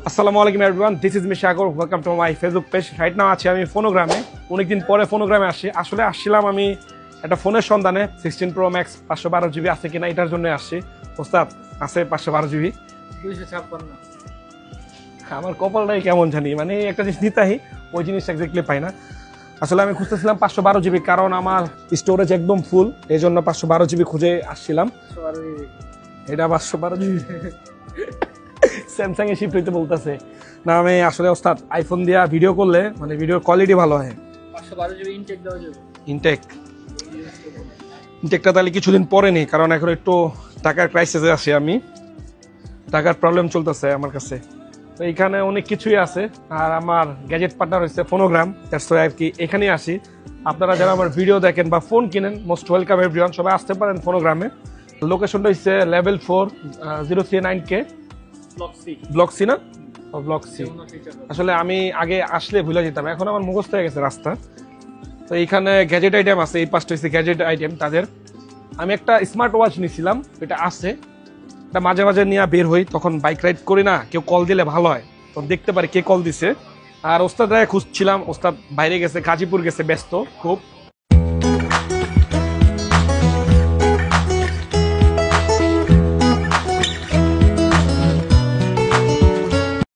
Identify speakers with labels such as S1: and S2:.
S1: আসসালামু আলাইকুম everyone, this is me Sagar. Welcome to my Facebook page. Right now আছি আমি ফোনোগ্রামে। অনেকদিন পরে ফোনোগ্রামে আসছিলাম আমি একটা ফোনের সন্ধানে। 16 Pro Max 512 GB আছে কিনা এটার জন্য আসছি। ওস্তাদ আছে 512 GB?
S2: 256।
S1: আমার কপালটাই কেমন জানি, মানে একটা জিনিস নিতাই ওই জিনিসটা এক্স্যাক্টলি পাই না। আসলে আমি খুঁজতেছিলাম 512 GB, কারণ আমার স্টোরেজ একদম ফুল, এই জন্য 512 GB খুঁজে আসছিলাম। এটা 512 GB স্যামসাং এ শিফট হইতে বলতেছে না। আমি আসলে ওস্তাদ আইফোন দিয়া ভিডিও করলে মানে ভিডিওর কোয়ালিটি ভালো হয়।
S2: 512 জিবি ইনটেক দেওয়া যাবে।
S1: ইনটেকটা তাহলে কিছুদিন পরে নেই, কারণ এখন একটু টাকার ক্রাইসিসে আছি আমি। টাকার প্রবলেম চলতেছে আমার কাছে। তো এইখানে অনেক কিছুই আছে, আর আমার গ্যাজেট পার্টনার হচ্ছে ফোনোগ্রাম। দ্যাটস ওয়াই আর কি এখানেই আসি। আপনারা যারা আমার ভিডিও দেখেন বা ফোন কিনেন, মোস্ট ওয়েলকাম এভরিওয়ান, সবাই আসতে পারেন ফোনোগ্রামে। লোকেশনটা হচ্ছে লেভেল 4 039K ব্লক সি না? Block C. আসলে আমি আগে আসলে ভুলে যেতাম, এখন আমার মুখস্থ হয়ে গেছে রাস্তা। তো এইখানে গ্যাজেট আইটেম আছে, এই পাঁচটা হচ্ছে গ্যাজেট আইটেম তাদের। আমি একটা স্মার্ট ওয়াচ নিয়েছিলাম, এটা আছে। এটা মাঝে মাঝে নিয়ে বের হই, তখন বাইক রাইড করি না, কেউ কল দিলে ভালো হয়, তখন দেখতে পারি কে কল দিছে। আর ওস্তাদ খুঁজছিলাম, ওস্তাদ বাইরে গেছে, গাজীপুর গেছে, ব্যস্ত খুব।